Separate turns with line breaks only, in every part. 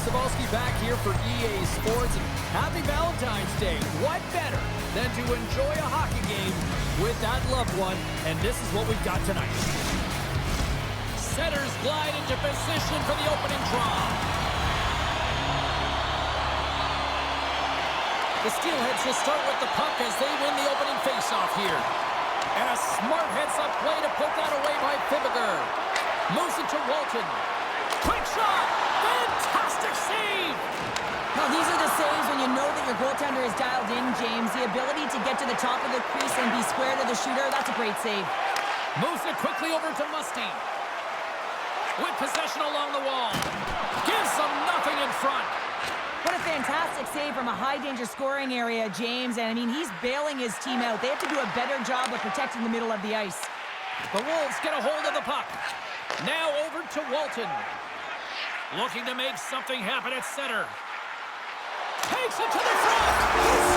Cebulski back here for EA Sports. And happy Valentine's Day. What better than to enjoy a hockey game with that loved one? And this is what we've got tonight. Setters glide into position for the opening draw. The Steelheads will start with the puck as they win the opening faceoff here. And a smart heads-up play to put that away by Fibiger. Moves it to Walton. Quick shot! Fantastic save!
Now, these are the saves when you know that your goaltender is dialed in, James. The ability to get to the top of the crease and be square to the shooter, that's a great save.
Moves it quickly over to Musty. With possession along the wall. Gives them nothing in front.
What a fantastic save from a high-danger scoring area, James. And, I mean, he's bailing his team out. They have to do a better job of protecting the middle of the ice.
The Wolves get a hold of the puck. Now over to Walton. Looking to make something happen at center. Takes it to the front.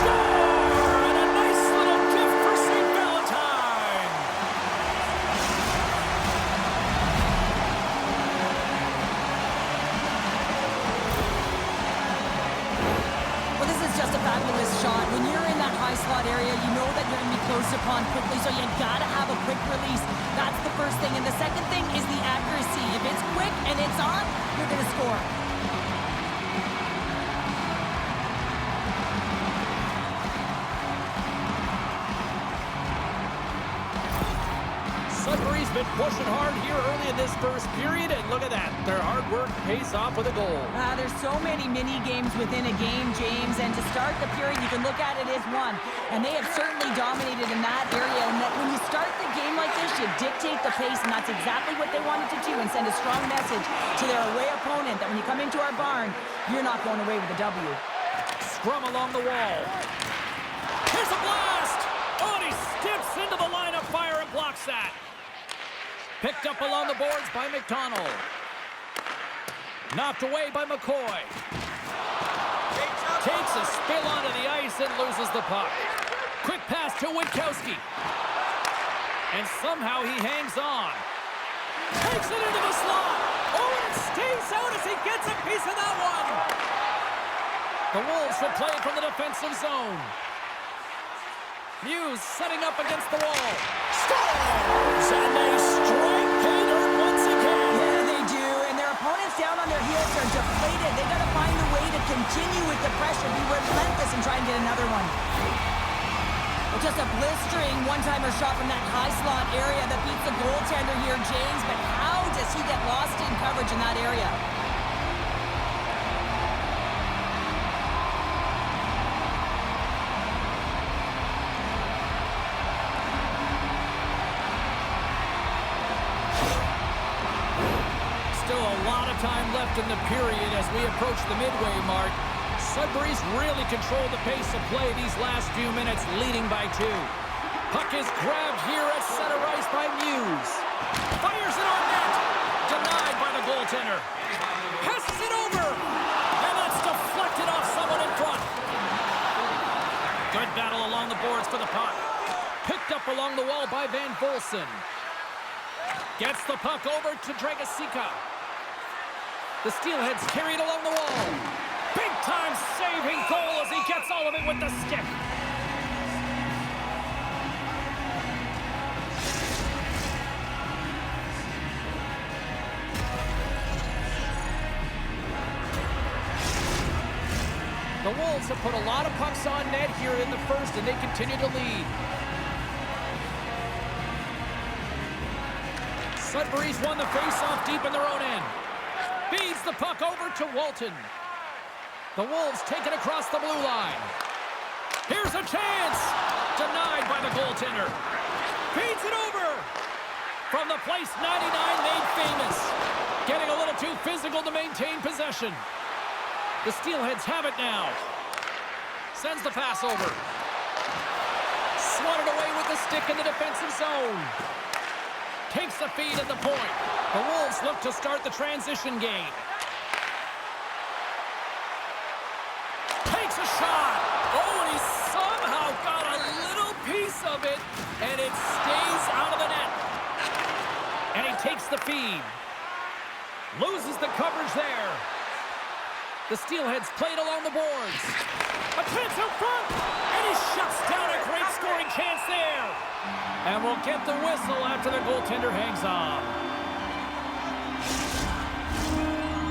Score! And a nice little gift for St. Valentine.
Well, this is just a fabulous shot. When you're in that high slot area, you know that you're going to be close upon quickly, so you got to have a quick release. That's the first thing. And the second thing is the accuracy. If it's quick and it's on, you're going to score.
Sudbury's been pushing hard here early in this first period, and look at that. Their hard work pays off with a goal.
There's so many mini-games within a game, James, and to start the period, you can look at it as one. And they have certainly dominated in that area, and that when you start the game like this, you dictate the pace, and that's exactly what they wanted to do, and send a strong message to their away opponent that when you come into our barn, you're not going away with a W.
Scrum along the wall. Here's a blast! Oh, and he steps into the line of fire and blocks that. Picked up along the boards by McDonald. Knocked away by McCoy. Takes a spill onto the ice and loses the puck. Quick pass to Witkowski. And somehow he hangs on. Takes it into the slot. Oh, and it stays out as he gets a piece of that one. The Wolves will play from the defensive zone. Muse setting up against the wall. Scores! And they strike pay dirt once again.
Yeah, they do. And their opponents down on their heels are deflated. They got to find a way to continue with the pressure, be relentless, and try and get another one. Well, just a blistering one-timer shot from that high slot area that beats the goaltender here, James. But how does he get lost in coverage in that area?
Still a lot of time left in the period as we approach the midway mark. Sudbury's really controlled the pace of play these last few minutes, leading by 2. Puck is grabbed here at center ice by Muse. Fires it on net. Denied by the goaltender. Passes it over. And that's deflected off someone in front. Good battle along the boards for the puck. Picked up along the wall by Van Volsen. Gets the puck over to Dragosika. The Steelheads carry it along the wall. Big-time saving goal as he gets all of it with the stick. The Wolves have put a lot of pucks on net here in the first, and they continue to lead. Sudbury's won the face-off deep in their own end. Feeds the puck over to Walton. The Wolves take it across the blue line. Here's a chance. Denied by the goaltender. Feeds it over. From the place 99 made famous. Getting a little too physical to maintain possession. The Steelheads have it now. Sends the pass over. Swatted away with the stick in the defensive zone. Takes the feed at the point. The Wolves look to start the transition game. Takes a shot. Oh, and he somehow got a little piece of it, and it stays out of the net. And he takes the feed. Loses the coverage there. The Steelheads played along the boards. A chance out front, and he shuts down a great scoring chance there. And we'll get the whistle after the goaltender hangs on.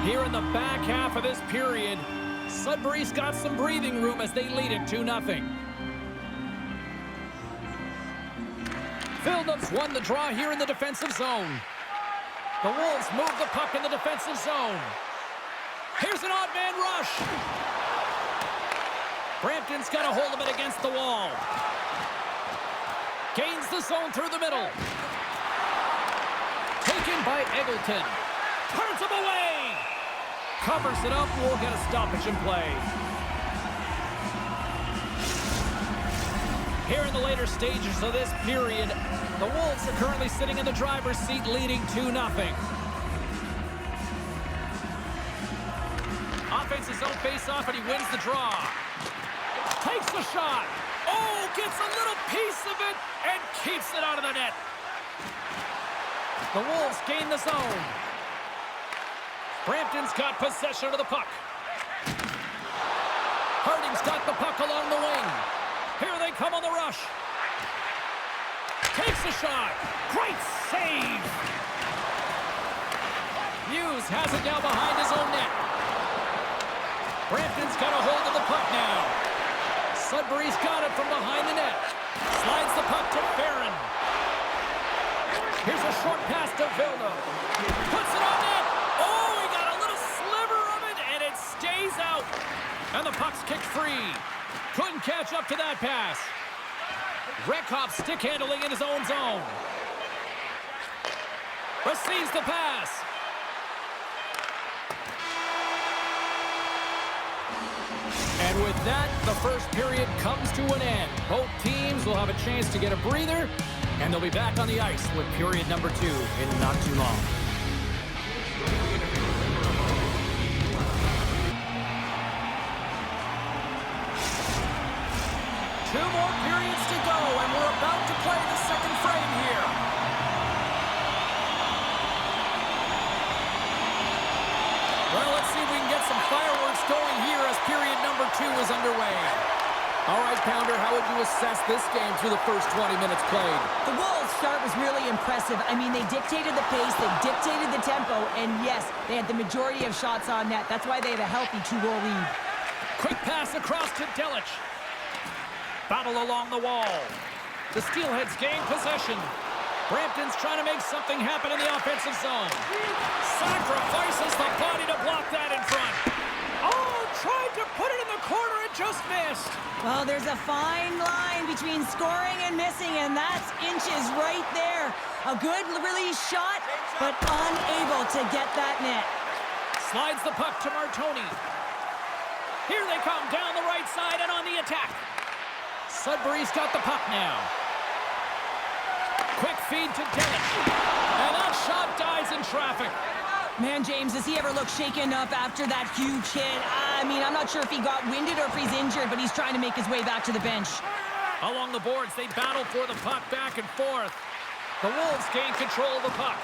Here in the back half of this period, Sudbury's got some breathing room as they lead it 2-0. Phillips won the draw here in the defensive zone. The Wolves move the puck in the defensive zone. Here's an odd man rush. Brampton's got a hold of it against the wall. Gains the zone through the middle. Taken by Eggleton. Turns him away. Covers it up. We'll get a stoppage in play. Here in the later stages of this period, the Wolves are currently sitting in the driver's seat, leading 2-0. Offense his own face-off, and he wins the draw. Takes the shot. Oh, gets a little piece of it and keeps it out of the net. The Wolves gain the zone. Brampton's got possession of the puck. Harding's got the puck along the wing. Here they come on the rush. Takes the shot. Great save. Hughes has it down behind his own net. Brampton's got a hold of the puck now. Sudbury's got it from behind the net. Slides the puck to Barron. Here's a short pass to Vilna. Puts it on net. Oh, he got a little sliver of it, and it stays out. And the puck's kicked free. Couldn't catch up to that pass. Rekhop stick handling in his own zone. Receives the pass. And with that, the first period comes to an end. Both teams will have a chance to get a breather, and they'll be back on the ice with period number 2 in not too long. Two more periods to go, and we're about to play the second frame here. Well, let's see if we can get some fireworks going here as period number 2 is underway. All right, Pounder, how would you assess this game through the first 20 minutes played?
The Wolves' start was really impressive. I mean, they dictated the pace, they dictated the tempo, and yes, they had the majority of shots on net. That's why they had a healthy 2-goal lead.
Quick pass across to Delich. Battle along the wall. The Steelheads gain possession. Brampton's trying to make something happen in the offensive zone. Sacrifices the body to block that in front. Oh, tried to put it in the corner and just missed.
Well, there's a fine line between scoring and missing, and that's inches right there. A good release shot, but unable to get that net.
Slides the puck to Martoni. Here they come down the right side and on the attack. Sudbury's got the puck now. Quick feed to Delich. And that shot dies in traffic.
Man, James, does he ever look shaken up after that huge hit? I mean, I'm not sure if he got winded or if he's injured, but he's trying to make his way back to the bench.
Along the boards, they battle for the puck back and forth. The Wolves gain control of the puck.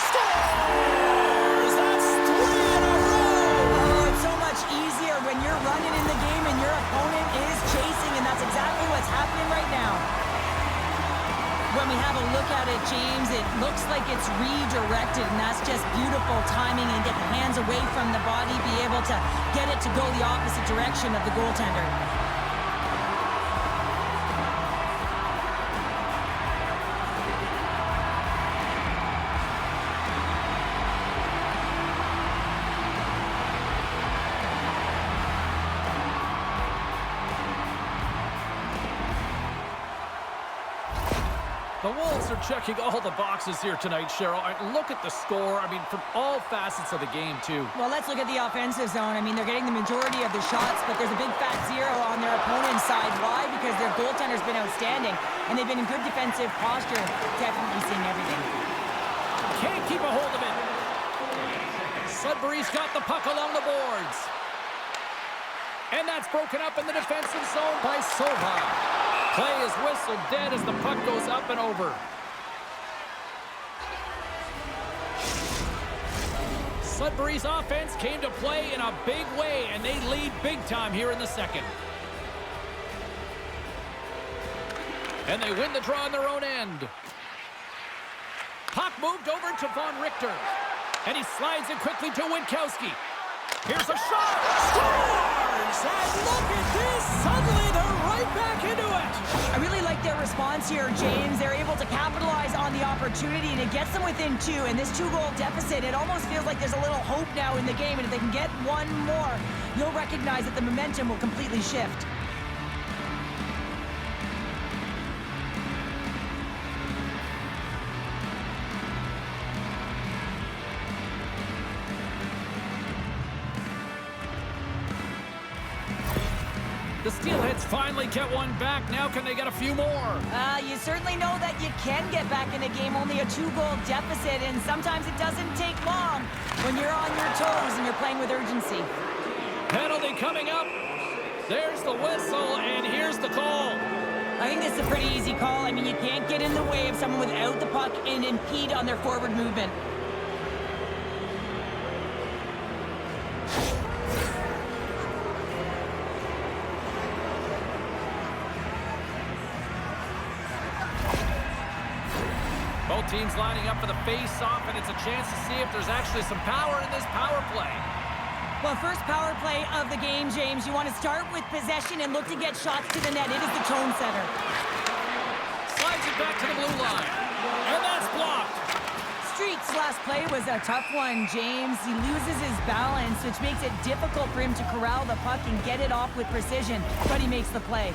Scores! That's 3 in a row!
Oh, it's so much easier when you're running in the game and your opponent is chasing, and that's exactly what's happening right now. When we have a look at it, James, it looks like it's redirected, and that's just beautiful timing and get the hands away from the body, be able to get it to go the opposite direction of the goaltender.
The Wolves are checking all the boxes here tonight, Cheryl. Look at the score. I mean, from all facets of the game, too.
Well, let's look at the offensive zone. I mean, they're getting the majority of the shots, but there's a big fat 0 on their opponent's side. Why? Because their goaltender's been outstanding, and they've been in good defensive posture, definitely seeing everything.
Can't keep a hold of it. Sudbury's got the puck along the boards. And that's broken up in the defensive zone by Sova. Play is whistled dead as the puck goes up and over. Sudbury's offense came to play in a big way, and they lead big time here in the second. And they win the draw on their own end. Puck moved over to Von Richter. And he slides it quickly to Witkowski. Here's a shot. Scores! And look at this. Suddenly they're right back into it.
I really like their response here, James. They're able to capitalize on the opportunity, and it gets them within two. And this two-goal deficit, it almost feels like there's a little hope now in the game. And if they can get one more, you'll recognize that the momentum will completely shift.
The Steelheads finally get one back. Now can they get a few more?
You certainly know that you can get back in a game, only a two-goal deficit, and sometimes it doesn't take long when you're on your toes and you're playing with urgency.
Penalty coming up. There's the whistle, and here's the call.
I think this is a pretty easy call. I mean, you can't get in the way of someone without the puck and impede on their forward movement.
Both teams lining up for the face-off, and it's a chance to see if there's actually some power in this power play.
Well, first power play of the game, James. You want to start with possession and look to get shots to the net. It is the tone setter.
Slides it back to the blue line, and that's blocked.
Street's last play was a tough one, James. He loses his balance, which makes it difficult for him to corral the puck and get it off with precision, but he makes the play.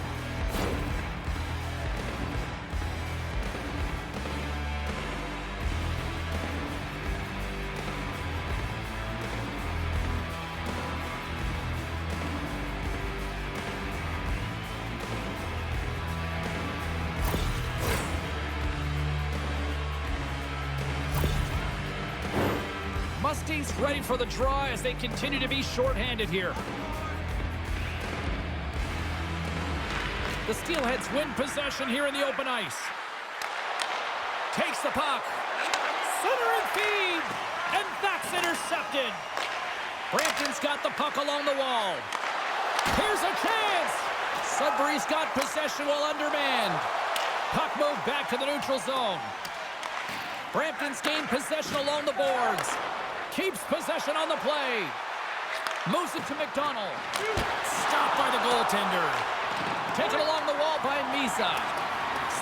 Mustangs ready for the draw as they continue to be shorthanded here. The Steelheads win possession here in the open ice. Takes the puck. Centering feed. And that's intercepted. Brampton's got the puck along the wall. Here's a chance. Sudbury's got possession while undermanned. Puck moved back to the neutral zone. Brampton's gained possession along the boards. Keeps possession on the play. Moves it to McDonald. Stopped by the goaltender. Taken along the wall by Misa.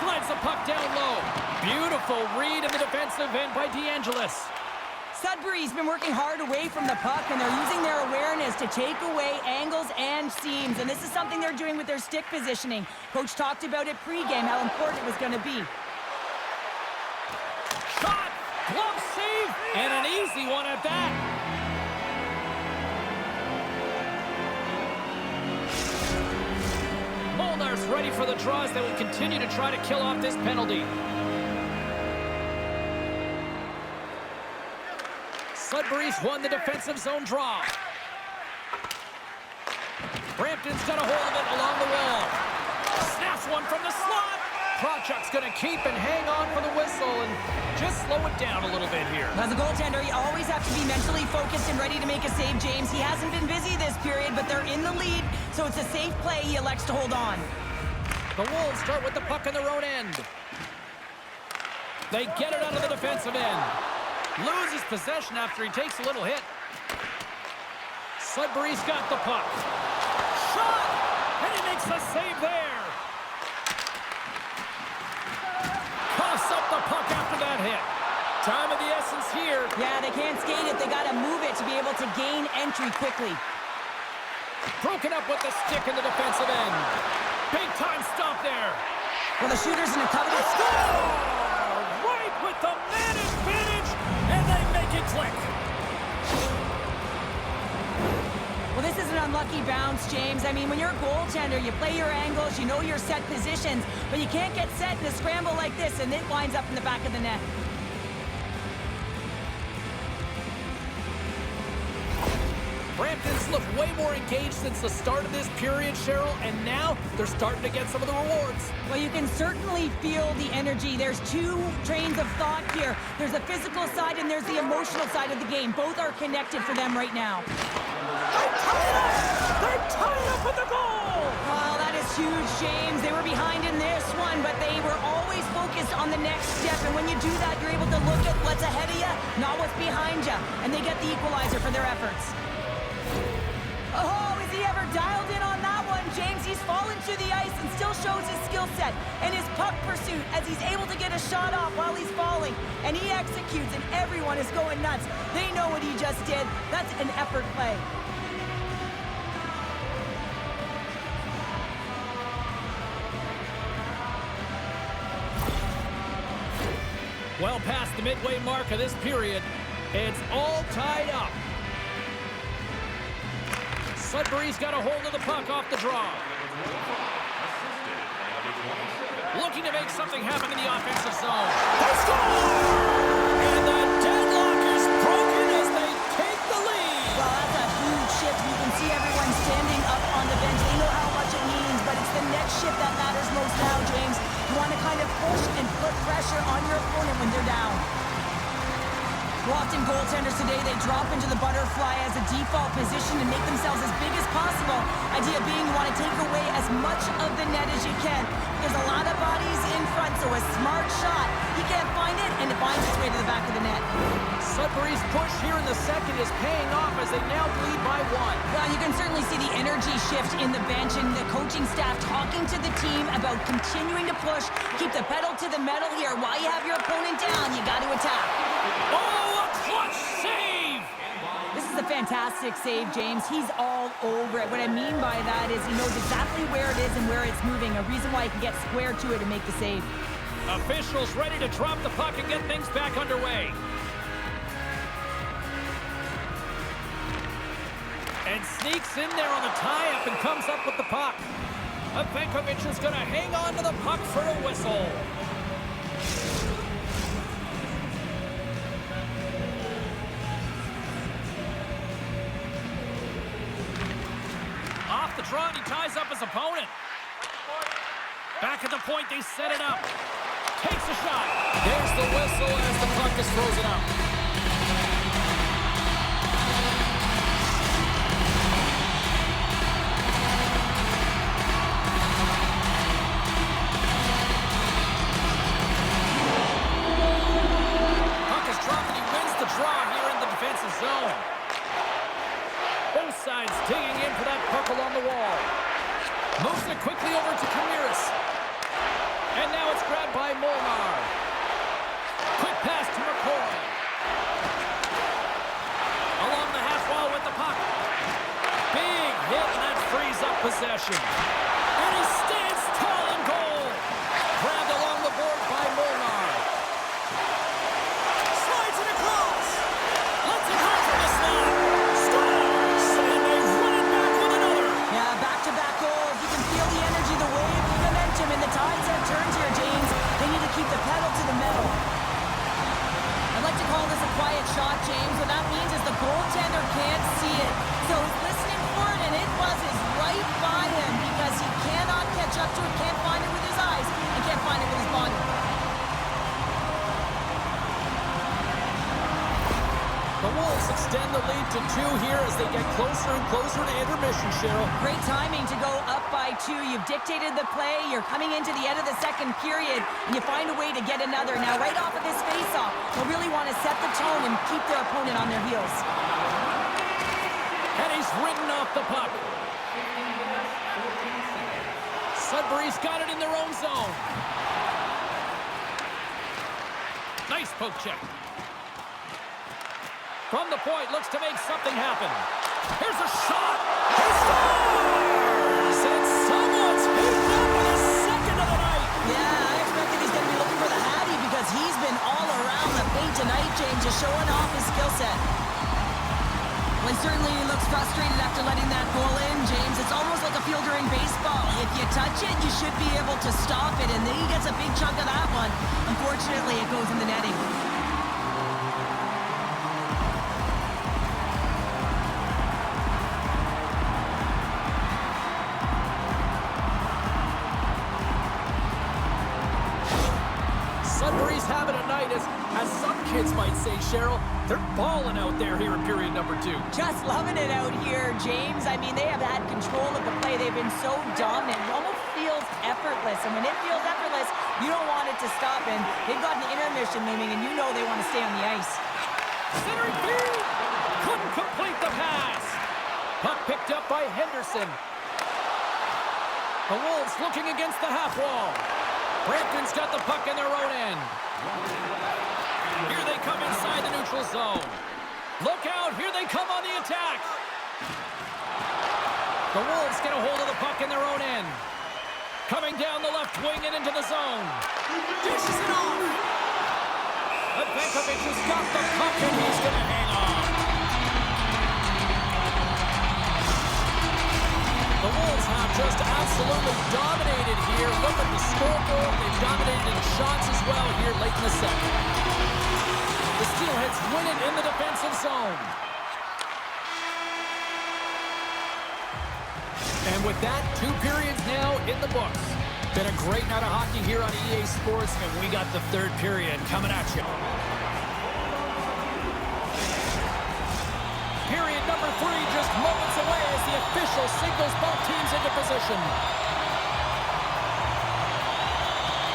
Slides the puck down low. Beautiful read in the defensive end by DeAngelis.
Sudbury's been working hard away from the puck, and they're using their awareness to take away angles and seams. And this is something they're doing with their stick positioning. Coach talked about it pregame, how important it was going to be.
Shot! Glove save! And an easy one at that. Molnar's ready for the draws that will continue to try to kill off this penalty. Sudbury's won the defensive zone draw. Brampton's got a hold of it along the wall. Snaps one from the slot. Krawchuk's going to keep and hang on for the whistle and just slow it down a little bit here.
As a goaltender, you always have to be mentally focused and ready to make a save, James. He hasn't been busy this period, but they're in the lead, so it's a safe play. He elects to hold on.
The Wolves start with the puck in their own end. They get it out of the defensive end. Loses possession after he takes a little hit. Sudbury's got the puck. Shot! And he makes the save there. Coughs up the puck after that hit. Time of the essence here.
Yeah, they can't skate it. They got to move it to be able to gain entry quickly.
Broken up with the stick in the defensive end. Big time stop there.
Well, the shooter's in a coveted
score! Right with the man advantage, and they make it click.
Well, this is an unlucky bounce, James. I mean, when you're a goaltender, you play your angles, you know your set positions, but you can't get set in a scramble like this, and it winds up in the back of the net.
Brampton's looked way more engaged since the start of this period, Cheryl, and now they're starting to get some of the rewards.
Well, you can certainly feel the energy. There's two trains of thought here. There's the physical side and there's the emotional side of the game. Both are connected for them right now.
They're tied up! They're tied up at the goal!
Well, that is huge, James. They were behind in this one, but they were always focused on the next step. And when you do that, you're able to look at what's ahead of you, not what's behind you. And they get the equalizer for their efforts. Oh, is he ever dialed in on that one, James? He's fallen to the ice and still shows his skill set and his puck pursuit as he's able to get a shot off while he's falling. And he executes, and everyone is going nuts. They know what he just did. That's an effort play.
Well past the midway mark of this period, it's all tied up. Sudbury's got a hold of the puck off the draw. Looking to make something happen in the offensive zone. They score! And the deadlock is broken as they take the lead.
Well, that's a huge shift. You can see everyone standing up on the bench. They know how much it means, but it's the next shift that matters most now, James. You want to kind of push and put pressure on your opponent when they're down. Often goaltenders today, they drop into the butterfly as a default position and make themselves as big as possible. Idea being you want to take away as much of the net as you can. There's a lot of bodies in front, so a smart shot. He can't find it, and it finds its way to the back of the net.
Sudbury's push here in the second is paying off as they now lead by one.
Well, you can certainly see the energy shift in the bench and the coaching staff talking to the team about continuing to push, keep the pedal to the metal here. While you have your opponent down, you got to attack.
Oh, a clutch save!
This is a fantastic save, James. He's all over it. What I mean by that is he knows exactly where it is and where it's moving, a reason why he can get square to it and make the save.
Officials ready to drop the puck and get things back underway. And sneaks in there on the tie-up and comes up with the puck. Venkovic is going to hang on to the puck for a whistle. Off the draw, and he ties up his opponent. Back at the point, they set it up. Takes a shot. There's the whistle as the puck is frozen up. Puck is dropped, and he wins the draw here in the defensive zone. Both sides digging in for that puck along the wall. Moves it quickly over to Kamiris. And now it's grabbed by Molnar. Quick pass to McCoy. Along the half wall with the puck. Big hit, and that frees up possession. And he stands tall in goal. Grabbed along the board by Molnar. Slides it across. Lets it go from the slot. Scores! And they run it back with another.
Yeah, back-to-back goals. You can feel the energy, the wave, the momentum, and the tides have turned here, James. They need to keep the pedal to the metal. I'd like to call this a quiet shot, James. What that means is the goaltender can't see it. So he's listening for it, and it buzzes right by him because he cannot catch up to it, can't find it with his eyes, and can't find it with his body.
The Wolves extend the lead to 2 here as they get closer and closer to intermission, Cheryl.
Great timing to go up by 2. You've dictated the play. You're coming into the end of the second period, and you find a way to get another. Now, right off of this face-off, they'll really want to set the tone and keep their opponent on their heels.
And he's ridden off the puck. Sudbury's got it in their own zone. Nice poke check. From the point, looks to make something happen. Here's a shot. He scores! And someone's picked up with his second of the night.
Yeah, I expected he's going to be looking for the Hattie because he's been all around the paint tonight, James, just showing off his skill set. Well, certainly he looks frustrated after letting that goal in, James. It's almost like a field during baseball. If you touch it, you should be able to stop it, and then he gets a big chunk of that one. Unfortunately, it goes in the netting.
having a night, as some kids might say, Cheryl. They're balling out there here in period number 2.
Just loving it out here, James. I mean, they have had control of the play. They've been so dominant. It almost feels effortless. And when it feels effortless, you don't want it to stop. And they've got an intermission looming, and you know they want to stay on the ice.
Centering feed! Couldn't complete the pass. Puck picked up by Henderson. The Wolves looking against the half wall. Brampton's got the puck in their own end. Here they come inside the neutral zone. Look out, here they come on the attack. The Wolves get a hold of the puck in their own end. Coming down the left wing and into the zone. Dishes it off. Advankovic has got the puck and he's going to hang on. The Wolves have just absolutely dominated here. Look at the scoreboard. They've dominated in shots as well here late in the second. The Steelheads win it in the defensive zone. And with that, 2 periods now in the books. Been a great night of hockey here on EA Sports, and we got the 3rd period coming at you. Period number 3 just moments away as the official signals both teams into position.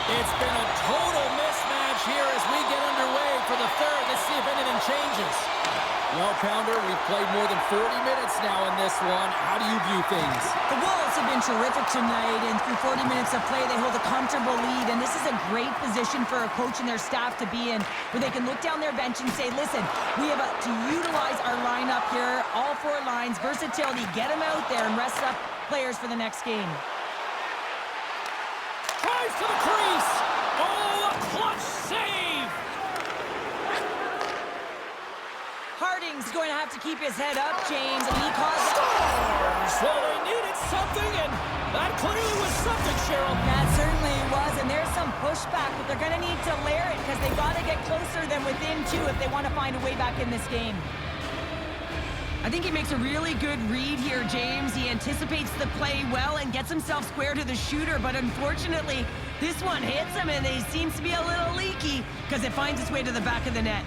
It's been a total mismatch here as we get underway for the 3rd. Let's see if anything changes. Well, Pounder, we've played more than 40 minutes now in this one. How do you view things?
The Wolves have been terrific tonight, and through 40 minutes of play, they hold a comfortable lead, and this is a great position for a coach and their staff to be in, where they can look down their bench and say, listen, we have to utilize our lineup here, all 4 lines, versatility, get them out there and rest up players for the next game.
Drives to the crease. Oh, a clutch save.
Harding's going to have to keep his head up, James, and he caused
Stars! Well, they needed something, and that clearly was something, Cheryl.
That certainly was, and there's some pushback, but they're going to need to layer it because they've got to get closer than within 2 if they want to find a way back in this game. I think he makes a really good read here, James. He anticipates the play well and gets himself square to the shooter, but unfortunately, this one hits him, and he seems to be a little leaky because it finds its way to the back of the net.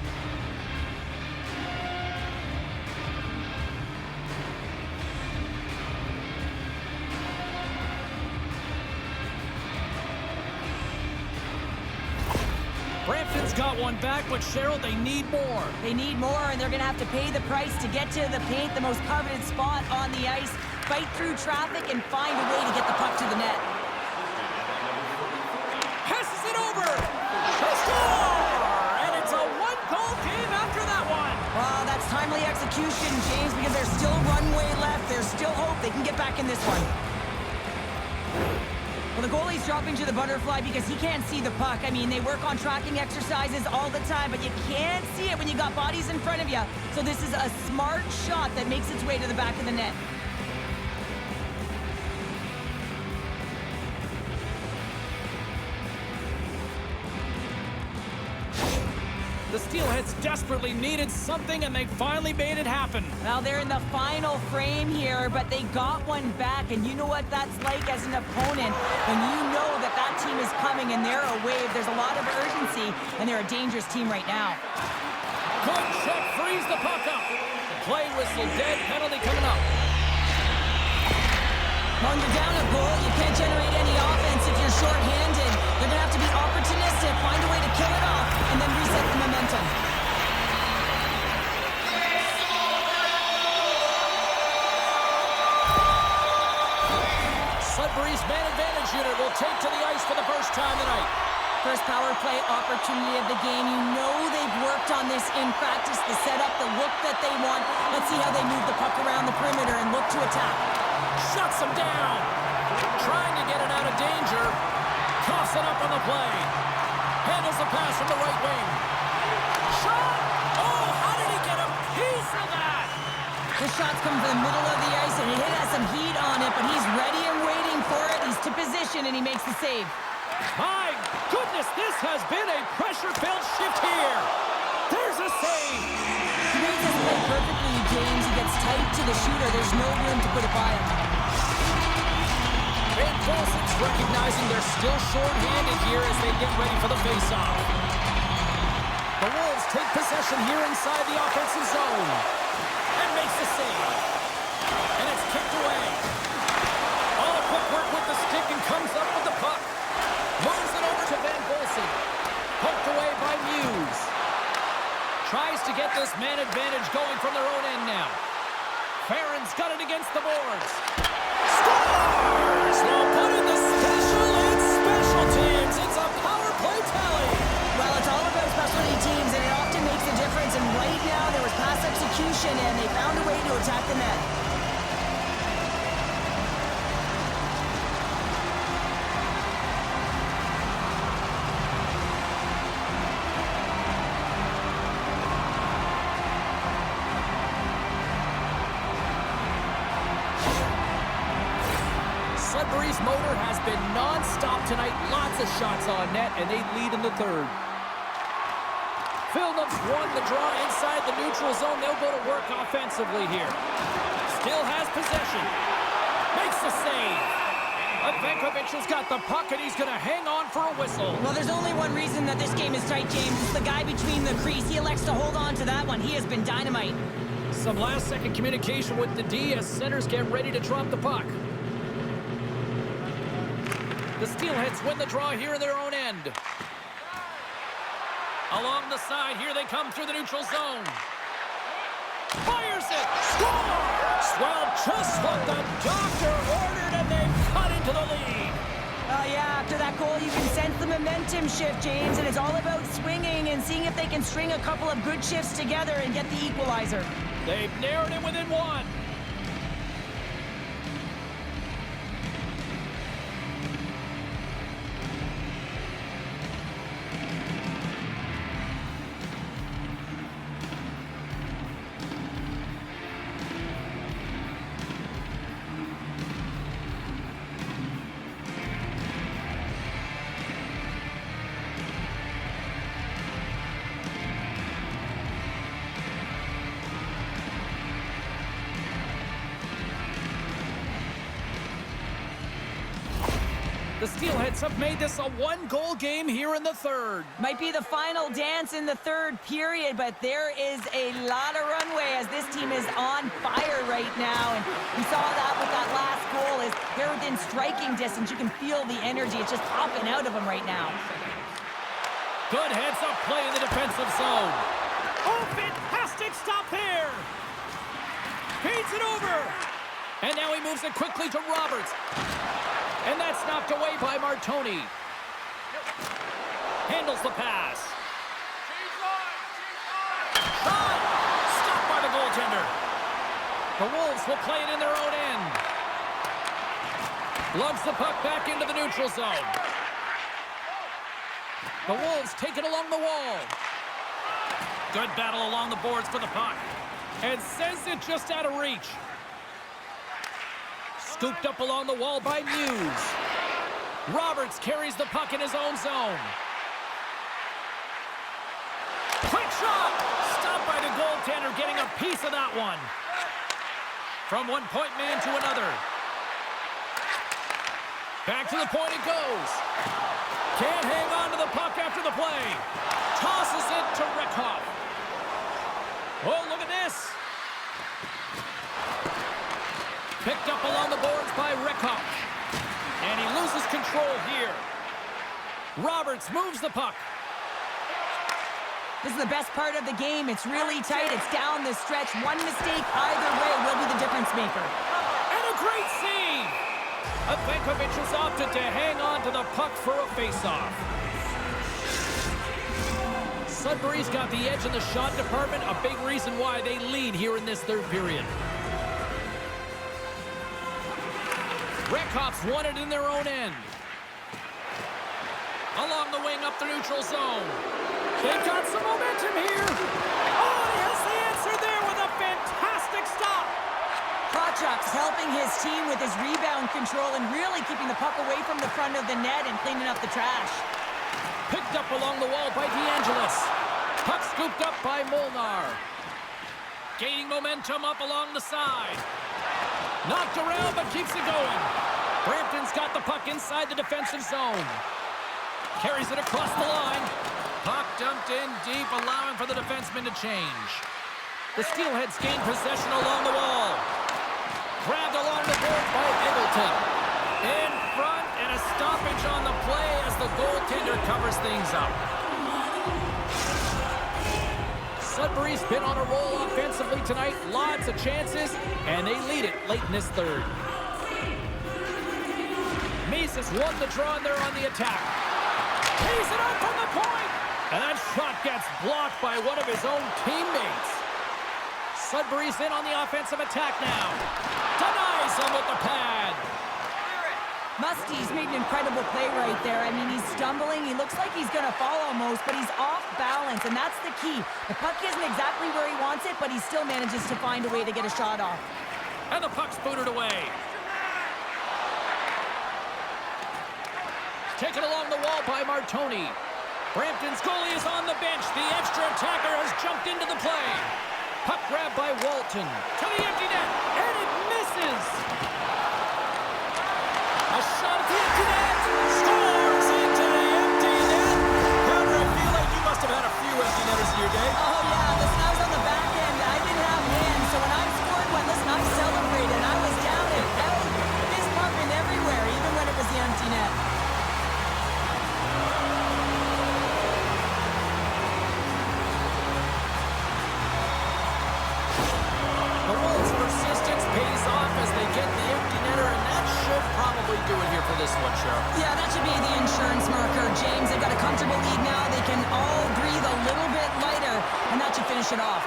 Brampton's got one back, but Cheryl, they need more.
They need more, and they're going to have to pay the price to get to the paint, the most coveted spot on the ice, fight through traffic, and find a way to get the puck to the net.
Passes it over. They score! And it's a 1-goal game after that one.
Well, that's timely execution, James, because there's still runway left. There's still hope they can get back in this one. Well, the goalie's dropping to the butterfly because he can't see the puck. I mean, they work on tracking exercises all the time, but you can't see it when you got bodies in front of you. So this is a smart shot that makes its way to the back of the net.
The Steelheads desperately needed something, and they finally made it happen.
Well, they're in the final frame here, but they got one back, and you know what that's like as an opponent. When you know that that team is coming and they're a wave, there's a lot of urgency, and they're a dangerous team right now.
Good check, frees the puck up. Play whistle, dead, penalty coming up.
When you're down a goal, you can't generate any offense if you're shorthanded. They're going to have to be opportunistic, find a way to kill it off, and then reset the momentum.
Sudbury's man advantage unit will take to the ice for the first time tonight.
First power play opportunity of the game. You know they've worked on this in practice, the setup, the look that they want. Let's see how they move the puck around the perimeter and look to attack.
Shuts him down. Trying to get it out of danger. Coughs it up on the play. Handles the pass from the right wing. Shot! Oh, how did he get a piece of that?
The shots come from the middle of the ice, and he has some heat on it, but he's ready and waiting for it. He's to position, and he makes the save.
My goodness, this has been a pressure-filled shift here. There's a save.
He reads his play perfectly, James. He gets tight to the shooter. There's no room to put it by him.
And Bolson's recognizing they're still short-handed here as they get ready for the face-off. The Wolves take possession here inside the offensive zone. And makes the save. And it's kicked away. All the footwork with the stick and comes up with the puck. Moves it over to Van Bolsen. Poked away by Muse. Tries to get this man advantage going from their own end now. Farron's got it against the boards. Scores! They'll put in the special and special teams. It's a power play tally.
Well, it's all about specialty teams, and it often makes a difference. And right now, there was pass execution, and they found a way to attack the net.
Sudbury's motor has been non-stop tonight. Lots of shots on net, and they lead in the third. Phillips won the draw inside the neutral zone. They'll go to work offensively here. Still has possession. Makes the save. Vankovic has got the puck, and he's going to hang on for a whistle.
Well, there's only one reason that this game is tight, James. It's the guy between the crease. He elects to hold on to that one. He has been dynamite.
Some last-second communication with the D as centers get ready to drop the puck. The Steelheads win the draw here in their own end. Along the side, here they come through the neutral zone. Fires it! Scores! Well, just what the doctor ordered, and they've cut into the lead.
Yeah, after that goal, you can sense the momentum shift, James, and it's all about swinging and seeing if they can string a couple of good shifts together and get the equalizer.
They've narrowed it within one. The Steelheads have made this a one-goal game here in the third.
Might be the final dance in the third period, but there is a lot of runway as this team is on fire right now. And we saw that with that last goal as they're within striking distance. You can feel the energy. It's just popping out of them right now.
Good heads-up play in the defensive zone. Oh, fantastic stop there. Feeds it over. And now he moves it quickly to Roberts. And that's knocked away by Martoni. Handles the pass. Shot! Stopped by the goaltender. The Wolves will play it in their own end. Lugs the puck back into the neutral zone. The Wolves take it along the wall. Good battle along the boards for the puck. And sends it just out of reach. Scooped up along the wall by Muse. Roberts carries the puck in his own zone. Quick shot! Stopped by the goaltender, getting a piece of that one. From one point man to another. Back to the point it goes. Can't hang on to the puck after the play. Tosses it to Rickhoff. Oh, look at this. Picked up along the boards by Rickhoff. And he loses control here. Roberts moves the puck.
This is the best part of the game. It's really tight. It's down the stretch. One mistake either way will be the difference maker.
And a great save. Vankovic has opted to hang on to the puck for a face-off. Sudbury's got the edge in the shot department, a big reason why they lead here in this third period. Rickhoff's won it in their own end. Along the wing up the neutral zone. They've got some momentum here. Oh, he has the answer there with a fantastic stop.
Kachuk's helping his team with his rebound control and really keeping the puck away from the front of the net and cleaning up the trash.
Picked up along the wall by DeAngelis. Puck scooped up by Molnar. Gaining momentum up along the side. Knocked around, but keeps it going. Brampton's got the puck inside the defensive zone. Carries it across the line. Puck dumped in deep, allowing for the defenseman to change. The Steelheads gain possession along the wall. Grabbed along the board by Eggleton. In front, and a stoppage on the play as the goaltender covers things up. Sudbury's been on a roll offensively tonight. Lots of chances, and they lead it late in this third. Meese has won the draw, and they're on the attack. He's it up from the point! And that shot gets blocked by one of his own teammates. Sudbury's in on the offensive attack now. Denies him with the pad.
Musty's made an incredible play right there. I mean, he's stumbling. He looks like he's going to fall almost, but he's off balance, and that's the key. The puck isn't exactly where he wants it, but he still manages to find a way to get a shot off.
And the puck's booted away. Taken along the wall by Martoni. Brampton's goalie is on the bench. The extra attacker has jumped into the play. Puck grab by Walton. To the empty net, and it misses. A shot at the empty net. Scores into the empty net. Crowder, I feel like you must have had a few empty netters in your day.
Oh, yeah. Listen, I was on the back end. I didn't have hands, so when I scored one, listen, I celebrated. I was down and out. Fist pumping everywhere, even when it was the empty net.
The Wolves' persistence pays off as they get the empty netter, and that should probably do it here for this one, Cheryl.
Yeah, that should be the insurance marker. James, they've got a comfortable lead now. They can all breathe a little bit lighter, and that should finish it off.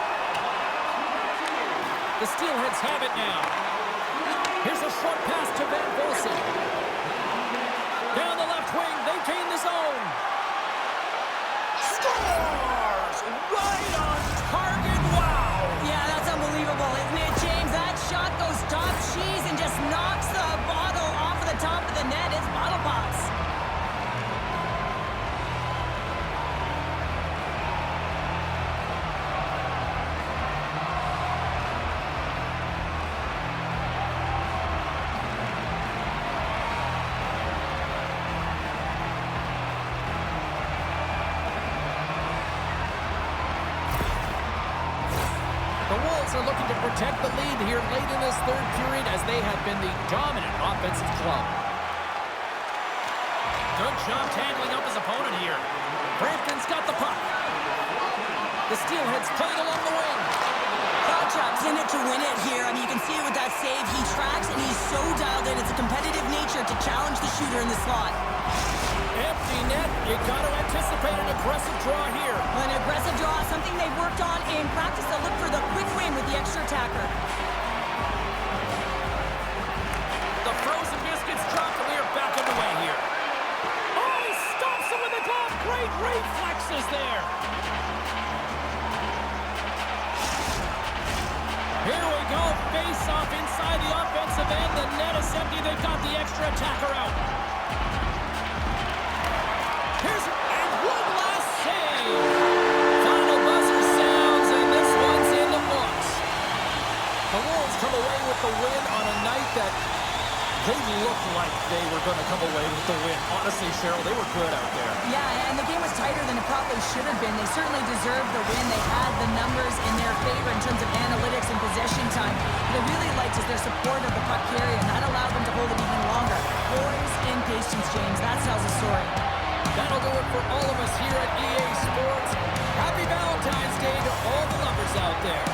The Steelheads have it now. Here's a short pass to Van Volsen. Down the left wing, they gain the zone. Scores! Right on target, wow!
Yeah, that's unbelievable, isn't it, James? That shot goes top cheese and just knocks the bottle off of the top of the net. It's bottle pops.
The Wolves are looking to protect the lead here late in this third period as they have been the dominant offensive club. Good job tangling up his opponent here. Brampton's got the puck. The Steelheads playing along the wing.
Krawchuk's in it to win it here. I mean, you can see it with that save. He tracks, and he's so dialed in. It's a competitive nature to challenge the shooter in the slot.
Empty net. You got to anticipate an aggressive draw here.
An aggressive draw, something they've worked on in practice. They'll look for the quick win with the extra attacker.
The frozen biscuits dropped, and we are back underway here. Oh, he stops him with a glove. Great reflexes there. Here we go. Face off inside the offensive end. The net is empty. They've got the extra attacker out. Here's and one last save. Final buzzer sounds, and this one's in the books. The Wolves come away with the win on a night that they looked like they were going to come away with the win. Honestly, Cheryl, they were good out there.
Yeah, and the game was tighter than it probably should have been. They certainly deserved the win. They had the numbers in their favor in terms of analytics and possession time. What I really liked is their support of the puck carrier, and that allowed them to hold it even longer. Poise and patience, James. That tells a story.
That'll do it for all of us here at EA Sports. Happy Valentine's Day to all the lovers out there.